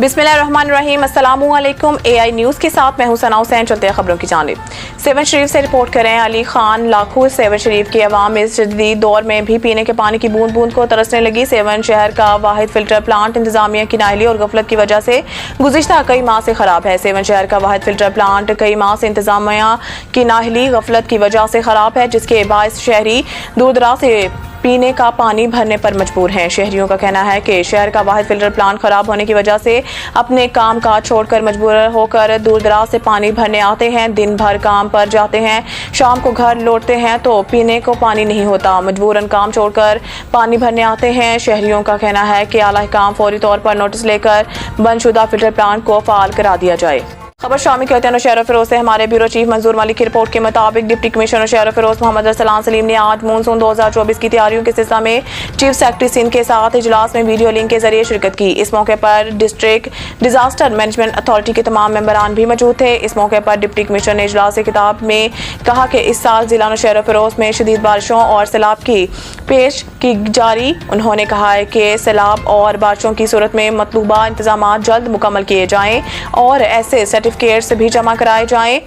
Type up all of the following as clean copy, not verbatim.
बिस्मिल्लाहिर्रहमानिर्रहीम। अस्सलामुअलैकुम। AI news के साथ मैं हूं सना हुसैन। चलते हैं खबरों की जानिब। सेवन शरीफ से रिपोर्ट करें अली खान लाखू। सेवन शरीफ की आवाम इस जदीद दौर में भी पीने के पानी की बूंद बूंद को तरसने लगी। सेवन शहर का वाहिद फिल्टर प्लांट इंतजामिया की नाहली और गफलत की वजह से गुज़िश्ता कई माह से खराब है। सेवन शहर का वाहिद फिल्टर प्लांट कई माह से इंतजामिया की नाहली गफलत की वजह से खराब है, जिसके बायस शहरी दूर दराज से पीने का पानी भरने पर मजबूर हैं। शहरियों का कहना है कि शहर का वाहिद फिल्टर प्लांट खराब होने की वजह से अपने काम काज छोड़कर मजबूर होकर दूर दराज से पानी भरने आते हैं। दिन भर काम पर जाते हैं, शाम को घर लौटते हैं तो पीने को पानी नहीं होता। मजबूरन काम छोड़कर पानी भरने आते हैं। शहरियों का कहना है कि आला काम फौरी तौर पर नोटिस लेकर बंदशुदा फिल्टर प्लांट को फाल करा दिया जाए। खबर शामिल करते हैं नौशहरा फिरोज से। हमारे ब्यूरो चीफ मंजूर मलिक की रिपोर्ट के मुताबिक डिप्टी कमिश्नर नौशहरा फिरोज मोहम्मद अरसलान सलीम ने आज मानसून 2024 की तैयारियों के सिलसिले में चीफ सेक्रेटरी सिंध के साथ इजलास में वीडियो लिंक के जरिए शिरकत की। इस मौके पर डिस्ट्रिक्ट डिजास्टर मैनेजमेंट अथॉरिटी के तमाम मेंबरान भी मौजूद थे। इस मौके पर डिप्टी कमिश्नर ने इजलास से खिताब में कहा कि इस साल जिला नौशहरा फिरोज में शदीद बारिशों और सैलाब की पेश की जारी। उन्होंने कहा है कि सैलाब और बारिशों की सूरत में मतलूबा इंतजाम जल्द मुकम्मल किए जाएं और ऐसे सर्टिफिकेट्स भी जमा कराए जाएं।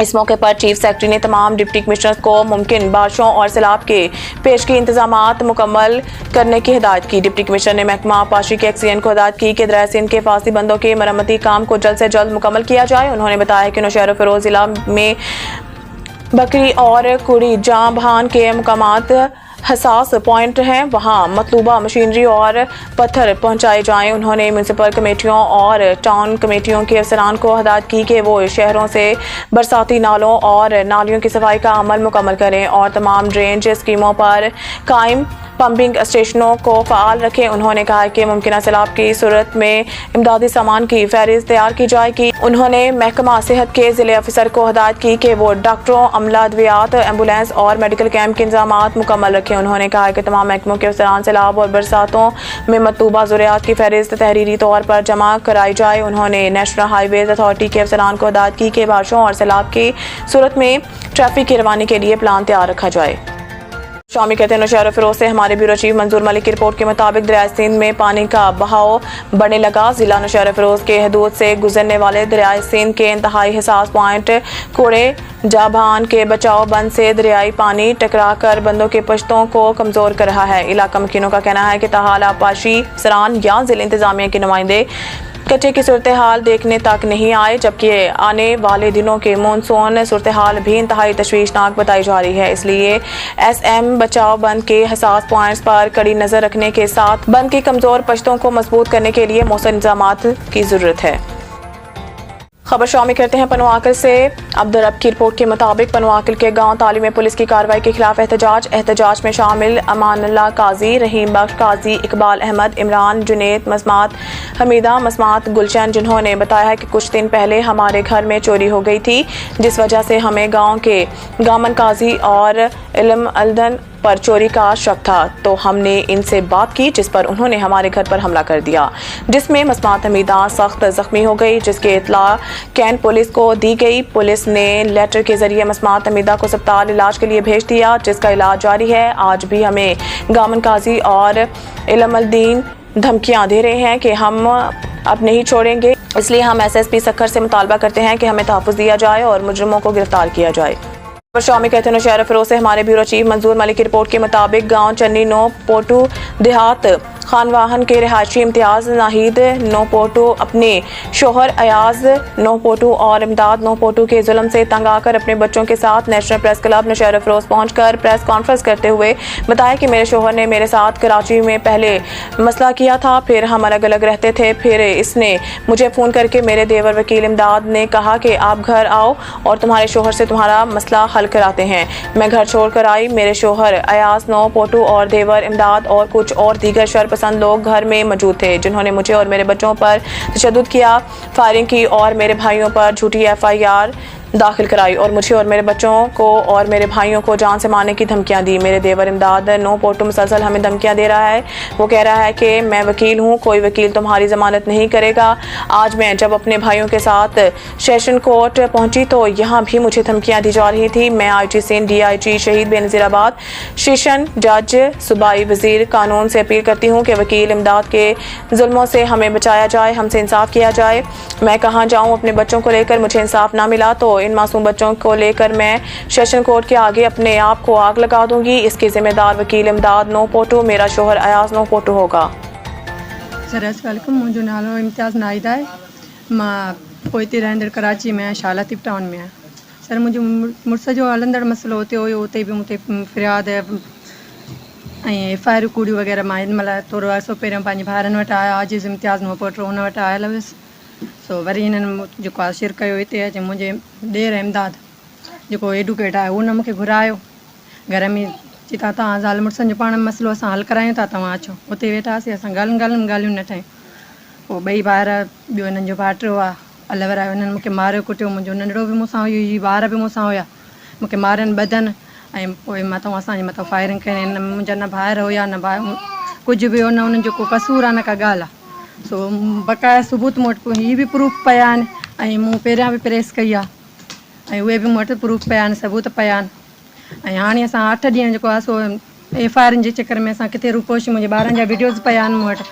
इस मौके पर चीफ सेक्रेटरी ने तमाम डिप्टी कमिश्नर्स को मुमकिन बारिशों और सैलाब के पेश की इंतजामात मुकम्मल करने की हिदायत की। डिप्टी कमिश्नर ने महकमा आबपाशी के एक्सीएन को हिदायत की कि दरिया सिंध के फासी बंदों के मरम्मती काम को जल्द से जल्द मुकम्मल किया जाए। उन्होंने बताया कि नौशहरा फिरोज जिला में बकरी और कुड़ी जां बहान के मुकामात हसास पॉइंट हैं, वहाँ मतलूबा मशीनरी और पत्थर पहुँचाए जाएँ। उन्होंने म्यूनसिपल कमेटियों और टाउन कमेटियों के अफसरान को हिदायत की कि वो शहरों से बरसाती नालों और नालियों की सफाई का अमल मुकम्मल करें और तमाम ड्रेनेज स्कीमों पर कायम पंपिंग स्टेशनों को फ़ाल रखें। उन्होंने कहा कि मुमकिन सैलाब की सूरत में इमदादी सामान की फहरिस्त तैयार की जाएगी। उन्होंने महकमा सेहत के ज़िले अफसर को हिदायत की कि वो डॉक्टरों, अमला, अद्वियात, एम्बुलेंस और मेडिकल कैंप के इंतजाम मुकम्मल रखें। उन्होंने कहा कि तमाम महकमों के अफसरान सैलाब और बरसातों में मतलूबा ज़रूरियात की फहरिस्त तहरीरी तौर पर जमा कराई जाए। उन्होंने नेशनल हाईवेज अथॉरिटी के अफसरान को हिदायत की कि बारिशों और सैलाब की सूरत में ट्रैफिक की रवानी के लिए प्लान तैयार रखा जाए। शामिल कहते हैं नौशहरा फिरोज से। हमारे ब्यूरो चीफ मंजूर मलिक की रिपोर्ट के मुताबिक दरिया सिंध में पानी का बहाव बढ़ने लगा। जिला नौशहरा फिरोज के हदूद से गुजरने वाले दरिया सिंध के इंतहाई हसास पॉइंट कोड़े जाभान के बचाव बंद से दरियाई पानी टकरा कर बंदों के पश्तों को कमजोर कर रहा है। इलाका मकीनों का कहना है कि ताहाल आबपाशी अफसरान या जिला इंतजामिया के नुमाइंदे कटे की सूरत हाल देखने तक नहीं आए, जबकि आने वाले दिनों के मानसून सूरत हाल भी इंतहाई तशवीशनाक बताई जा रही है। इसलिए SM बचाव बंद के हसास पॉइंट्स पर कड़ी नजर रखने के साथ बंद की कमजोर पश्तों को मजबूत करने के लिए मौसम इंतजामात की जरूरत है। खबर शामिल करते हैं पनवाकल से। अब्दुर्रब की रिपोर्ट के मुताबिक पनवाकल के गांव ताली में पुलिस की कार्रवाई के खिलाफ एहतजाज में शामिल अमानुल्लाह काजी, रहीम बख्श काजी, इकबाल अहमद, इमरान, जुनेद, मस्मात हमीदा, मस्मात गुलशन, जिन्होंने बताया है कि कुछ दिन पहले हमारे घर में चोरी हो गई थी, जिस वजह से हमें गाँव के गामन काजी और इल्म अल्दन पर चोरी का शक था, तो हमने इनसे बात की, जिस पर उन्होंने हमारे घर पर हमला कर दिया, जिसमें मस्मात हमीदा सख्त जख्मी हो गई, जिसके इतला कैंट पुलिस को दी गई। पुलिस ने लेटर के जरिए मस्मात हमीदा को अस्पताल इलाज के लिए भेज दिया, जिसका इलाज जारी है। आज भी हमें गामन काजी और इल्मुद्दीन धमकियां दे रहे हैं कि हम अब नहीं छोड़ेंगे, इसलिए हम SSP सक्खर से मुतालबा करते हैं कि हमें तहफ़्फ़ुज़ दिया जाए और मुजरिमों को गिरफ्तार किया जाए। शामी कहते हैं नौशहरा फिरोज से। हमारे ब्यूरो चीफ मंजूर मलिक की रिपोर्ट के मुताबिक गांव चन्नी नो पोटू देहात खानवाहन के रिहायशी इम्तियाज नाहिद नोपोटू अपने शोहर अयाज नोपोटू और इमदाद नोपोटू के जुल्म से तंग आकर अपने बच्चों के साथ national press club Naushahro Feroze पहुंचकर प्रेस कॉन्फ्रेंस करते हुए बताया कि मेरे शोहर ने मेरे साथ कराची में पहले मसला किया था, फिर हम अलग अलग रहते थे, फिर इसने मुझे फ़ोन करके मेरे देवर वकील इमदाद ने कहा कि आप घर आओ और तुम्हारे शोहर से तुम्हारा मसला हल कराते हैं। मैं घर छोड़ कर आई। मेरे शोहर अयाज नोपोटू और देवर इमदाद और कुछ और दीगर शरपसंद लोग घर में मौजूद थे, जिन्होंने मुझे और मेरे बच्चों पर तशद्दुद किया, फायरिंग की और मेरे भाइयों पर झूठी FIR दाखिल कराई और मुझे और मेरे बच्चों को और मेरे भाइयों को जान से मारने की धमकियां दी। मेरे देवर इमदाद नो पोटो मुसलसल हमें धमकियां दे रहा है। वो कह रहा है कि मैं वकील हूँ, कोई वकील तुम्हारी जमानत नहीं करेगा। आज मैं जब अपने भाइयों के साथ सेशन कोर्ट पहुंची तो यहाँ भी मुझे धमकियां दी जा रही थी। मैं IG सिंध DIG शहीद बेनज़ीराबाद सेशन जज सूबाई वजीर कानून से अपील करती हूँ कि वकील इमदाद के जुल्मों से हमें बचाया जाए, हमसे इंसाफ किया जाए। मैं कहाँ जाऊँ अपने बच्चों को लेकर, मुझे इंसाफ ना मिला तो इन मासूम बच्चों को लेकर मैं सेशन कोर्ट के आगे अपने आप को आग लगा दूंगी। इसकी जिम्मेदार वकील इमदाद नो पोटो, मेरा शोहर अयाज नो पोटो होगा। सर अस्सलाम, मुंहिंजो नालो इम्तियाज़ नाहिद आहे। मां पोइते रहंदड़ कराची में आहियां, शाला तिप टाउन में आहियां। सर मुंहिंजो मुड़ुस जो हलंदड़ मसइलो हुते हुयो, उते बि मूंखे फ़रियाद ऐं FIR कूड़ियूं वग़ैरह मां हिन महिल थोरो अर्सो पहिरियों पंहिंजे भाउरनि वटि आया, आजिज़ इम्तियाज़ नो पोटो हुन वटि आयल हुयसि। सो वरी हिननि जेको आहे शिर कयो हिते अचे। मुंहिंजे ॾेर इमदाद जेको एडवोकेट आहे उन मूंखे घुरायो घर में, चई तव्हां ज़ाल मुड़ुसनि जो पाण मसइलो असां हल करायूं था, तव्हां अचो। हुते वेठासीं, असां ॻाल्हियूं न ठहियूं। पोइ ॿई भाउर, ॿियो हिननि जो भाइटियो आहे अलवर आयो, हिननि मूंखे मारियो कुटियो। मुंहिंजो नंढड़ो बि मूंसां हुयो, हीअ ॿार बि मूंसां हुया, मूंखे मारियनि ॿधनि ऐं पोइ मथां असांजे मथां फायरिंग कयनि। हिन मुंहिंजा न भाइर हुया न भाउ, कुझु बि हो न, उन्हनि जो को कसूर आहे न का ॻाल्हि आहे। सो बक़ाया सबूत मूं वटि हीअ बि प्रूफ पिया आहिनि ऐं मूं पहिरियां बि प्रेस कई आहे ऐं उहे बि मूं वटि प्रूफ पिया आहिनि, सबूत पिया आहिनि। ऐं हाणे असां 8 ॾींहं जेको आहे सो FIR जे चकर में असां किथे रुपोश, मुंहिंजे ॿारनि जा वीडियोज़ पिया आहिनि मूं वटि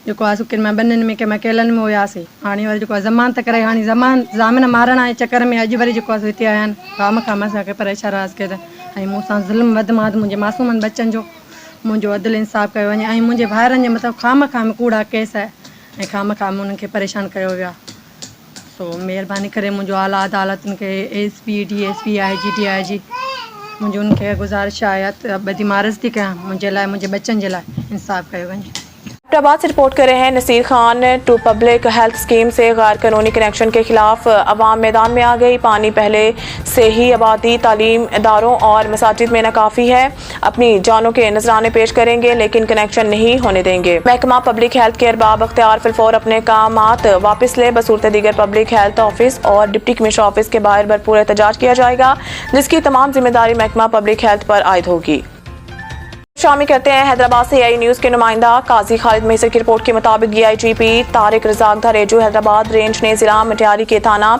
जेको आहे सो किन में ॿिन्हिनि में कंहिं केलनि में हुयासीं। हाणे वरी जेको आहे ज़मानत करे, हाणे ज़ामिन मारण जे चकर में अॼु वरी जेको आहे सो हिते आया आहिनि। खाम असांखे परेशान राज़ कयो ऐं मूंसां ज़ुल्म वधि मुंहिंजे मासूमनि बच्चनि जो मुंहिंजो अदल इंसाफ़ कयो वञे ऐं मुंहिंजे भाइरनि जे मथां खाम कूड़ा केस आहे ऐं खाम उन्हनि खे परेशान कयो वियो आहे। सो महिरबानी करे मुंहिंजो आला अदालतुनि खे SP DSP IG DIG मुंहिंजो उनखे गुज़ारिश आहे, ॿधी मारज़ थी कयां, मुंहिंजे लाइ मुंहिंजे बच्चनि जे लाइ इंसाफ़ कयो वञे। हैदराबाद से रिपोर्ट कर रहे हैं Naseer Khan. To public health scheme से गैर कानूनी कनेक्शन के खिलाफ अवाम मैदान में आ गई। पानी पहले से ही आबादी, तालीम इदारों और मसाजिद में नाकाफी है। अपनी जानों के नजराने पेश करेंगे लेकिन कनेक्शन नहीं होने देंगे। महकमा पब्लिक हेल्थ के अरबाब अख्तियार फिलफौर अपने कामात वापस ले, बसूरत दीगर पब्लिक हेल्थ ऑफिस और डिप्टी कमिश्नर ऑफिस के बाहर भरपूर एहतजाज किया जाएगा, जिसकी तमाम जिम्मेदारी महकमा पब्लिक हेल्थ पर आयद होगी। शामिल करते हैं हैदराबाद से AI न्यूज़ के नुमाइंदा काजी खालिद मेसर की रिपोर्ट के मुताबिक DIGP तारिक रज़ाक धरेजू हैदराबाद रेंज ने जिला मटियारी के थाना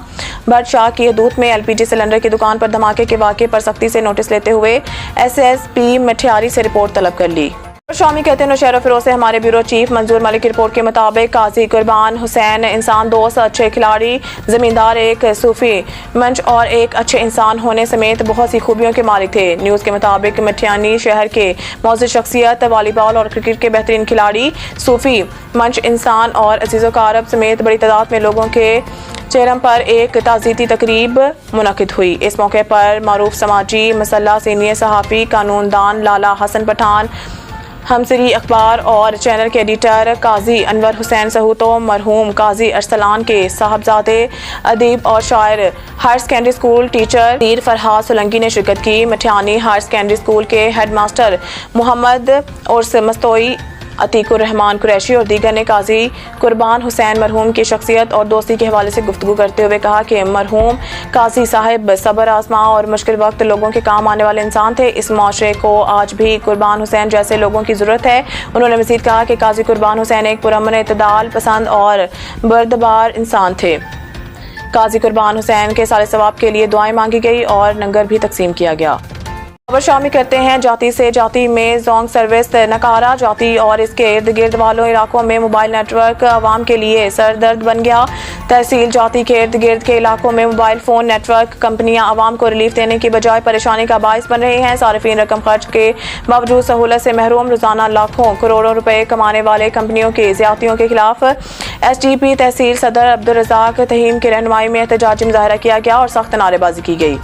बर्डशाह की हदूद में LPG सिलेंडर की दुकान पर धमाके के वाक़े पर सख्ती से नोटिस लेते हुए SSP मटियारी से रिपोर्ट तलब कर ली। शामिल कहते हैं नौशहरा फिरोज से हमारे ब्यूरो चीफ मंजूर मलिक की रिपोर्ट के मुताबिक काजी कुर्बान हुसैन इंसान दोस्त, अच्छे खिलाड़ी, जमींदार, एक सूफी मंच और एक अच्छे इंसान होने समेत बहुत सी खूबियों के मालिक थे। न्यूज़ के मुताबिक मटियानी शहर के मौजूद शख्सियत, वॉलीबॉल और क्रिकेट के बेहतरीन खिलाड़ी, सूफी मंच इंसान और अजीज़ो कारब समेत बड़ी तादाद में लोगों के चेहरम पर एक ताज़ीती तकरीब मुनक़िद हुई। इस मौके पर मारूफ समाजी मसल्ला सीनियर सहाफ़ी कानूनदान लाला हसन पठान, हमसरी अखबार और चैनल के एडिटर काजी अनवर हुसैन सहूतो, मरहूम काजी अरसलान के साहबजादे, अदीब और शायर, हायर सेकेंडरी स्कूल टीचर तीर फरहाद सोलंकी ने शिरकत की। मटियानी हायर सेकेंडरी स्कूल के हेडमास्टर मोहम्मद उर्स मस्तोई, अतीकुर रहमान कुरैशी और दीगर ने काजी कुर्बान हुसैन मरहूम की शख्सियत और दोस्ती के हवाले से गुफ्तगू करते हुए कहा कि मरहूम काजी साहिब सब्र आजमा और मुश्किल वक्त लोगों के काम आने वाले इंसान थे। इस माशरे को आज भी कुर्बान हुसैन जैसे लोगों की ज़रूरत है। उन्होंने मज़ीद कहा कि काजी कुर्बान हुसैन एक पुरअमन, इत्तेदाल पसंद और बर्दबार इंसान थे। काजी कुर्बान हुसैन के साले सवाब के लिए दुआएं मांगी गई और लंगर भी तकसीम किया गया। खबर शामिल करते हैं जाति से। जाति में जोंग सर्विस नकारा, जाति और इसके इर्द गिर्द वालों इलाकों में मोबाइल नेटवर्क आवाम के लिए सरदर्द बन गया। तहसील जाति के इर्द गिर्द के इलाकों में मोबाइल फ़ोन नेटवर्क कंपनियां आवाम को रिलीफ देने की बजाय परेशानी का बाइस बन रही हैं। सार्फिन रकम खर्च के बावजूद सहूलत से महरूम। रोजाना लाखों करोड़ों रुपए कमाने वाले कंपनियों की ज़्यादतियों के खिलाफ SDP तहसील सदर अब्दुल रज़ाक तहीम की रहनुमाई में एहतजाजी मुजाहरा किया गया और सख्त नारेबाजी की गई।